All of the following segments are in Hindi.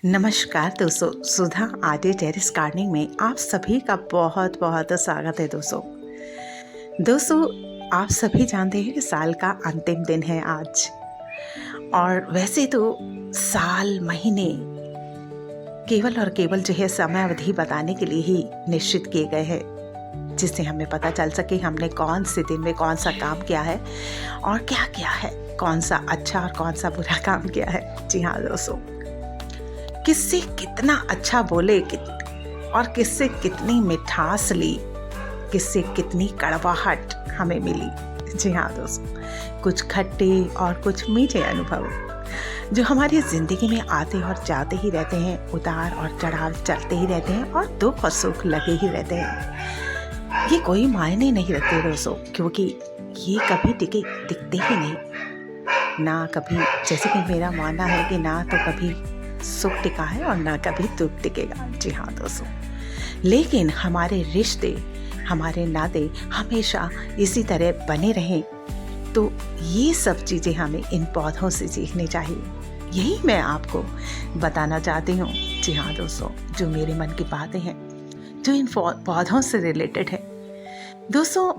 नमस्कार दोस्तों, सुधा आर्ट टेरेस गार्डनिंग में आप सभी का बहुत बहुत स्वागत है। दोस्तों आप सभी जानते हैं कि साल का अंतिम दिन है आज, और वैसे तो साल महीने केवल और केवल जो है समय अवधि बताने के लिए ही निश्चित किए गए हैं, जिससे हमें पता चल सके हमने कौन से दिन में कौन सा काम किया है और क्या किया है, कौन सा अच्छा और कौन सा बुरा काम किया है। जी हाँ दोस्तों, किससे कितना अच्छा बोले और किससे कितनी मिठास ली, किससे कितनी कड़वाहट हमें मिली। जी हाँ दोस्तों, कुछ खट्टे और कुछ मीठे अनुभव जो हमारी ज़िंदगी में आते और जाते ही रहते हैं, उतार और चढ़ाव चलते ही रहते हैं और दुख और सुख लगे ही रहते हैं। ये कोई मायने नहीं रखते दोस्तों, क्योंकि ये कभी दिखते ही नहीं ना। कभी, जैसे कि मेरा मानना है कि ना तो कभी सुख टिका है और ना कभी दुख टिकेगा। जी हाँ दोस्तों, लेकिन हमारे रिश्ते, हमारे नाते हमेशा इसी तरह बने रहें, तो ये सब चीज़ें हमें इन पौधों से सीखनी चाहिए। यही मैं आपको बताना चाहती हूँ। जी हाँ दोस्तों, जो मेरे मन की बातें हैं जो इन पौधों से रिलेटेड है। दोस्तों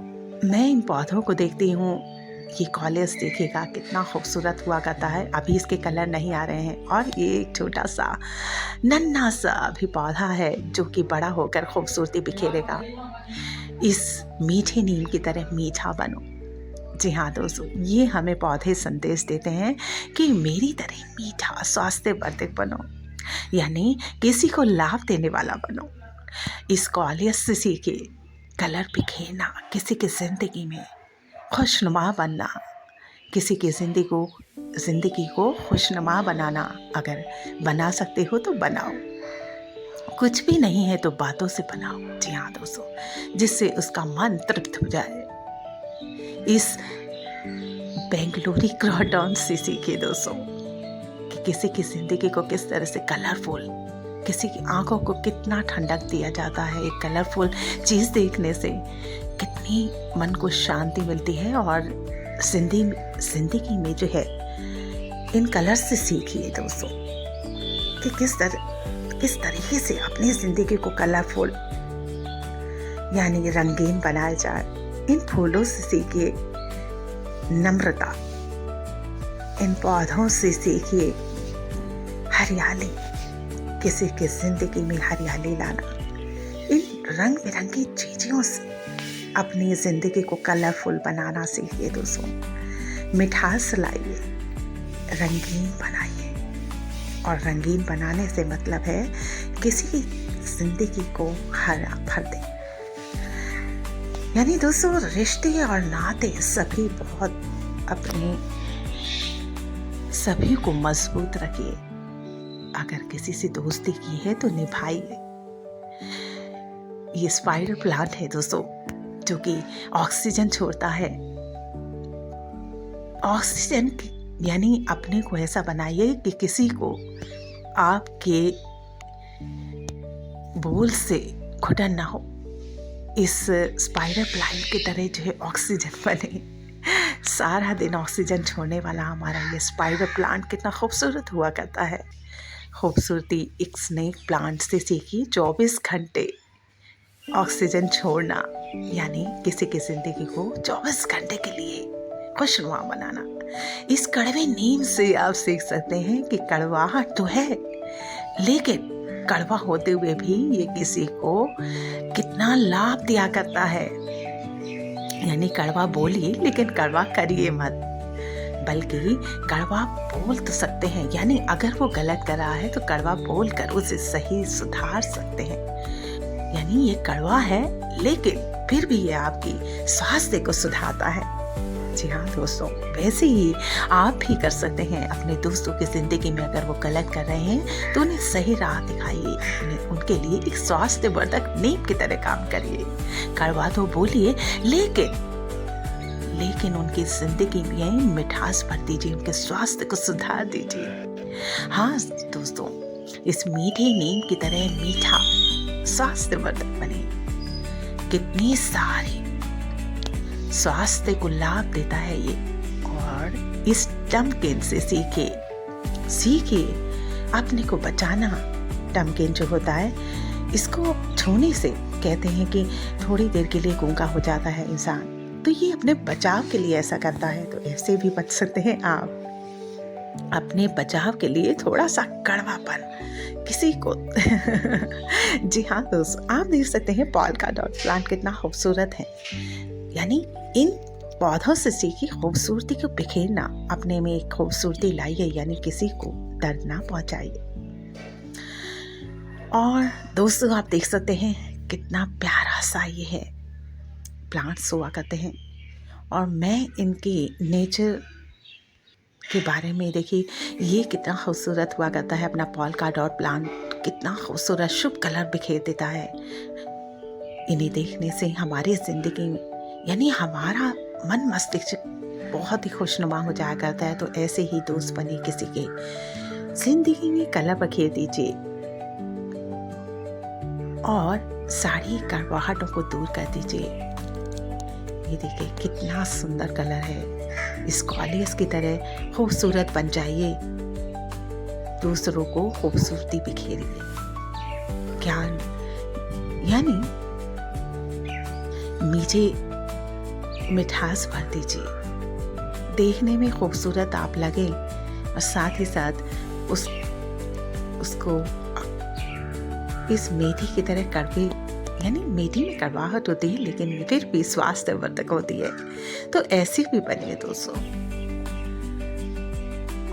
मैं इन पौधों को देखती हूँ, ये कॉलेज देखिएगा कितना खूबसूरत हुआ करता है। अभी इसके कलर नहीं आ रहे हैं, और ये एक छोटा सा नन्हा सा अभी पौधा है जो कि बड़ा होकर खूबसूरती बिखेरेगा। इस मीठे नीम की तरह मीठा बनो। जी हाँ दोस्तों, ये हमें पौधे संदेश देते हैं कि मेरी तरह मीठा स्वास्थ्यवर्धक बनो, यानी किसी को लाभ देने वाला बनो। इस कॉलेज से सीखे कलर बिखेरना, किसी की जिंदगी में खुशनुमा बनना, किसी की ज़िंदगी को खुशनुमा बनाना। अगर बना सकते हो तो बनाओ, कुछ भी नहीं है तो बातों से बनाओ। जी हाँ दोस्तों, जिससे उसका मन तृप्त हो जाए। इस बेंगलुरु क्रॉटन से सीखे दोस्तों कि किसी की ज़िंदगी को किस तरह से कलरफुल, किसी की आंखों को कितना ठंडक दिया जाता है। एक कलरफुल चीज़ देखने से कितनी मन को शांति मिलती है, और जिंदगी में जो है इन कलर से सीखिए दोस्तों कि किस तरीके से अपनी ज़िंदगी को कलरफुल यानी रंगीन बनाया जाए। इन फूलों से सीखिए नम्रता, इन पौधों से सीखिए हरियाली, किसी की ज़िंदगी में हरियाली लाना। इन रंग बिरंगी चीज़ों से अपनी ज़िंदगी को कलरफुल बनाना सीखिए दोस्तों। मिठास लाइए, रंगीन बनाइए, और रंगीन बनाने से मतलब है किसी की ज़िंदगी को हरा भर दें। यानी दोस्तों, रिश्ते और नाते सभी सभी को मजबूत रखिए। अगर किसी से दोस्ती की है तो निभाइए। ये स्पाइडर प्लांट है दोस्तों, जो कि ऑक्सीजन छोड़ता है। ऑक्सीजन यानी अपने को ऐसा बनाइए कि किसी को आपके बोल से घुटन ना हो। इस स्पाइडर प्लांट की तरह जो है ऑक्सीजन बने, सारा दिन ऑक्सीजन छोड़ने वाला हमारा ये स्पाइडर प्लांट कितना खूबसूरत हुआ करता है। खूबसूरती एक स्नेक प्लांट से सीखी, 24 घंटे ऑक्सीजन छोड़ना, यानी किसी की ज़िंदगी को 24 घंटे के लिए खुशनुमा बनाना। इस कड़वे नीम से आप सीख सकते हैं कि कड़वाहट तो है, लेकिन कड़वा होते हुए भी ये किसी को कितना लाभ दिया करता है। यानी कड़वा बोलिए लेकिन कड़वा करिए मत, बल्कि कड़वा बोल तो सकते हैं। यानी अगर वो गलत कर रहा है तो कड़वा बोल कर उसे सही सुधार सकते हैं। यानी ये कड़वा है, लेकिन फिर भी ये आपकी स्वास्थ्य को सुधारता है। जी हाँ दोस्तों, वैसे ही आप भी कर सकते हैं। अपने दोस्तों की ज़िंदगी में अगर वो गलत कर रहे हैं तो उन्हें सही राह दिखाइए, उनके लिए एक स्वास्थ्यवर्धक नीम की तरह काम करिए। कड़वा तो बोलिए, लेकिन उनकी ज़िंदगी में मिठास भर दीजिए, उनके स्वास्थ्य को सुधार दीजिए। हाँ दोस्तों, इस मीठे नीम की तरह मीठा स्वास्थ्यवर्धक बने। कितनी सारी स्वास्थ्य को लाभ देता है ये। और इस टम्पकिन से सीखिए अपने को बचाना। टमकिन जो होता है, इसको छूने से कहते हैं कि थोड़ी देर के लिए गूंगा हो जाता है इंसान, तो ये अपने बचाव के लिए ऐसा करता है। तो ऐसे भी बच सकते हैं आप अपने बचाव के लिए। थोड़ा सा कड़वापन किसी को जी हाँ दोस्तों, आप देख सकते हैं पोल्का डॉट प्लांट कितना खूबसूरत है। यानी इन पौधों से सीखी खूबसूरती को बिखेरना, अपने में एक खूबसूरती लाइए, यानी किसी को दर्द ना पहुंचाइए। और दोस्तों आप देख सकते हैं कितना प्यारा सा ये है, प्लांट्स हुआ करते हैं। और मैं इनकी नेचर के बारे में देखिए, ये कितना खूबसूरत हुआ करता है। अपना पोल्का डॉट प्लांट कितना खूबसूरत शुभ कलर बिखेर देता है। इन्हें देखने से हमारी ज़िंदगी में, यानी हमारा मन मस्तिष्क बहुत ही खुशनुमा हो जाया करता है। तो ऐसे ही दोस्त बने किसी के ज़िंदगी में कलर बिखेर दीजिए और सारी कड़वाहटों को दूर कर दीजिए। ये देखिए कितना सुंदर कलर है। इस कॉलेज की तरह खूबसूरत बन जाइए, दूसरों को खूबसूरती बिखेरिए, ज्ञान यानी मीठे मिठास भर दीजिए। देखने में खूबसूरत आप लगे और साथ ही साथ उसको इस मेथी की तरह कड़वी, यानी मेथी में कड़वाहट होती है लेकिन फिर भी स्वास्थ्यवर्धक होती है। तो ऐसी भी बनिए दोस्तों।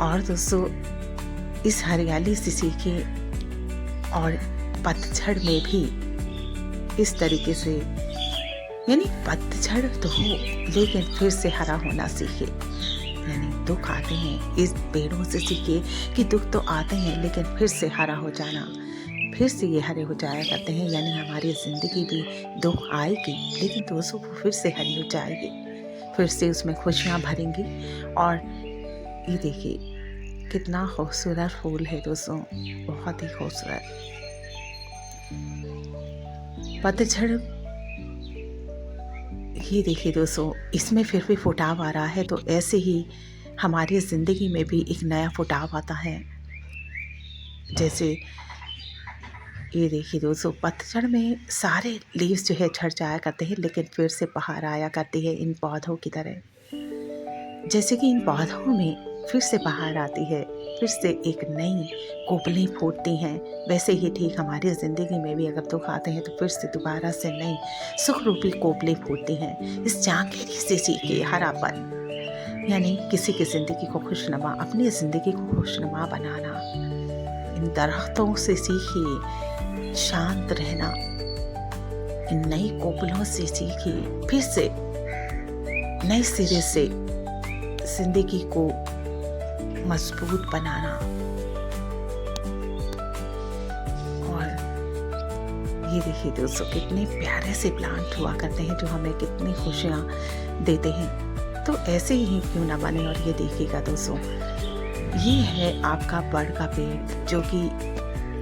और दोस्तों इस हरियाली से सीखे और पतझड़ में भी इस तरीके से, यानी पतझड़ तो हो लेकिन फिर से हरा होना सीखे। यानी दुख आते हैं, इस पेड़ों से सीखे कि दुख तो आते हैं लेकिन फिर से हरा हो जाना, फिर से ये हरे हो जाया करते हैं। यानी हमारी ज़िंदगी भी दुख आएगी लेकिन दोस्तों वो फिर से हरी हो जाएगी, फिर से उसमें खुशियाँ भरेंगी। और ये देखिए कितना खूबसूरत फूल है दोस्तों, बहुत ही खूबसूरत। पतझड़, ये देखिए दोस्तों, इसमें फिर भी फुटाव आ रहा है। तो ऐसे ही हमारी ज़िंदगी में भी एक नया फुटाव आता है। जैसे ये देखिए दोस्तों, पतझड़ में सारे लीव्स जो है झड़ जाया करते हैं लेकिन फिर से बाहर आया करती है इन पौधों की तरह। जैसे कि इन पौधों में फिर से बाहर आती है, फिर से एक नई कोपलें फूटती हैं, वैसे ही ठीक हमारी ज़िंदगी में भी अगर दुख आते हैं तो फिर से दोबारा से नई सुख रूपी कोपलें फूटती हैं। इस झांकेरी से सीखे हरापन, यानी किसी की ज़िंदगी को खुशनुमा, अपनी ज़िंदगी को खुशनुमा बनाना। इन दरख्तों से सीखिए शांत रहना, इन नई कोपलों से सीखिए फिर से नए सिरे से जिंदगी को मजबूत बनाना। और ये देखिए दोस्तों कितने प्यारे से प्लांट हुआ करते हैं जो हमें कितनी खुशियाँ देते हैं। तो ऐसे ही क्यों ना बने। और ये देखिएगा दोस्तों, ये है आपका बड़ का पेड़ जो कि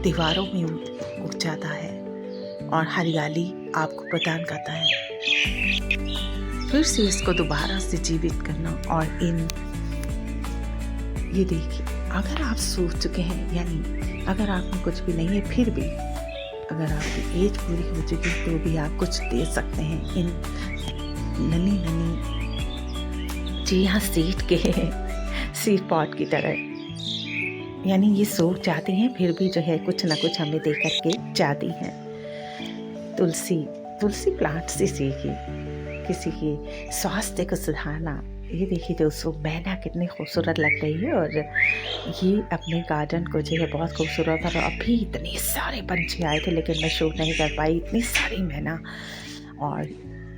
दीवारों में उग जाता है और हरियाली आपको प्रदान करता है। फिर से इसको दोबारा से जीवित करना। और ये देखिए, अगर आप सूख चुके हैं, यानी अगर आप में कुछ भी नहीं है, फिर भी अगर आपकी एज पूरी हो चुकी है तो भी आप कुछ दे सकते हैं इन नन्ही नन्ही, जी हाँ, सीड पॉट की तरह। यानी ये सूख जाती हैं फिर भी जो है कुछ ना कुछ हमें दे करके जाती हैं। तुलसी प्लांट से सीखिए किसी की स्वास्थ्य को सुधारना। ये देखिए दोस्तों, मैना कितनी खूबसूरत लग रही है और ये अपने गार्डन को जो है बहुत खूबसूरत। और अभी इतने सारे पंछी आए थे लेकिन मैं शूट नहीं कर पाई, इतनी सारी मैना। और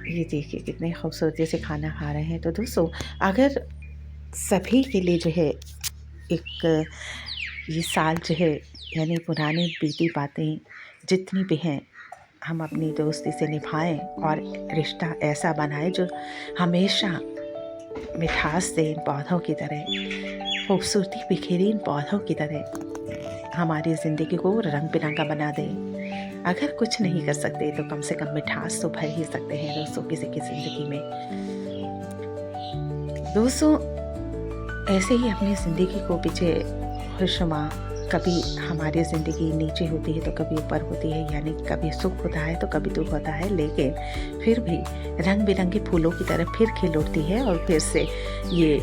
ये देखिए कितने खूबसूरती से खाना खा रहे हैं। तो दोस्तों अगर सभी के लिए जो है एक ये साल जो है, यानी पुरानी बीती बातें जितनी भी हैं, हम अपनी दोस्ती से निभाएं और रिश्ता ऐसा बनाएं जो हमेशा मिठास दे, इन पौधों की तरह खूबसूरती बिखेरी इन पौधों की तरह हमारी ज़िंदगी को रंग बिरंगा बना दे। अगर कुछ नहीं कर सकते तो कम से कम मिठास तो भर ही सकते हैं दोस्तों किसी की ज़िंदगी में। दोस्तों ऐसे ही अपनी ज़िंदगी को पीछे खुशनुमा कभी हमारी ज़िंदगी नीचे होती है तो कभी ऊपर होती है, यानी कभी सुख होता है तो कभी दुख होता है, लेकिन फिर भी रंग बिरंगे फूलों की तरह फिर खिल उठती है और फिर से ये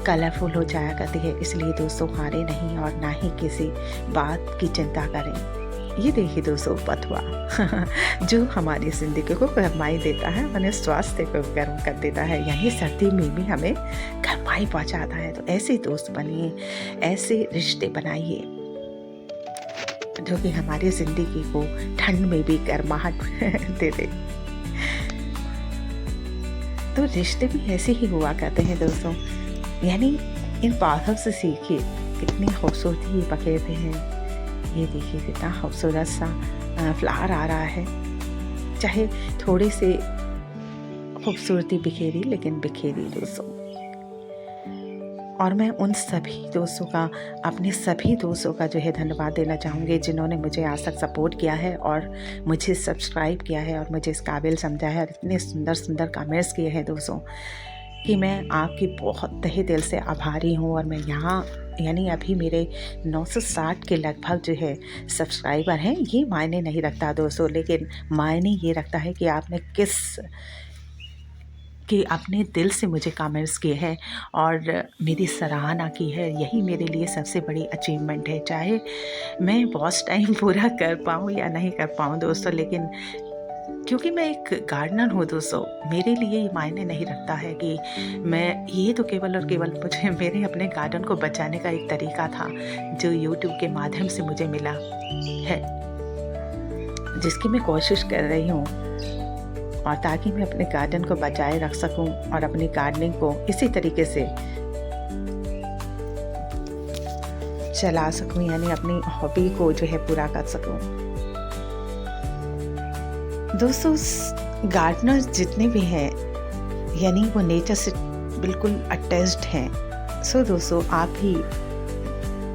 कलरफुल हो जाया करती है। इसलिए दोस्तों हारे नहीं और ना ही किसी बात की चिंता करें। ये देखिए दोस्तों बथुआ जो हमारी ज़िंदगी को गरमाई देता है, हमारे स्वास्थ्य को गर्म कर देता है, यानी सर्दी में भी हमें गरमाई पहुंचाता है। तो ऐसे दोस्त बनिए, ऐसे रिश्ते बनाइए जो कि हमारी ज़िंदगी को ठंड में भी गर्माहट दे दे। तो रिश्ते भी ऐसे ही हुआ करते हैं दोस्तों, यानी इन पौधों से सीखिए कितनी खूबसूरती ये पखेरते हैं। ये देखिए कितना खूबसूरत सा फ्लावर आ रहा है, चाहे थोड़ी से खूबसूरती बिखेरी लेकिन बिखेरी दोस्तों। और मैं उन सभी दोस्तों का, अपने सभी दोस्तों का जो है धन्यवाद देना चाहूँगी जिन्होंने मुझे आज तक सपोर्ट किया है और मुझे सब्सक्राइब किया है और मुझे इस काबिल समझा है और इतने सुंदर सुंदर कमेंट्स किए हैं दोस्तों कि मैं आपकी बहुत तहे दिल से आभारी हूँ। और मैं यहाँ यानी अभी मेरे 960 के लगभग जो है सब्सक्राइबर हैं। ये मायने नहीं रखता दोस्तों, लेकिन मायने ये रखता है कि आपने कि अपने दिल से मुझे कमेंट्स किए हैं और मेरी सराहना की है। यही मेरे लिए सबसे बड़ी अचीवमेंट है। चाहे मैं वॉच टाइम पूरा कर पाऊँ या नहीं कर पाऊँ दोस्तों, लेकिन क्योंकि मैं एक गार्डनर हूँ दोस्तों, मेरे लिए ये मायने नहीं रखता है कि मैं, ये तो केवल और केवल मुझे मेरे अपने गार्डन को बचाने का एक तरीका था जो यूट्यूब के माध्यम से मुझे मिला है, जिसकी मैं कोशिश कर रही हूँ, और ताकि मैं अपने गार्डन को बचाए रख सकूं और अपनी गार्डनिंग को इसी तरीके से चला सकूं, यानी अपनी हॉबी को जो है पूरा कर सकूं। दोस्तों गार्डनर जितने भी हैं यानी वो नेचर से बिल्कुल अटैच्ड हैं। सो दोस्तों आप भी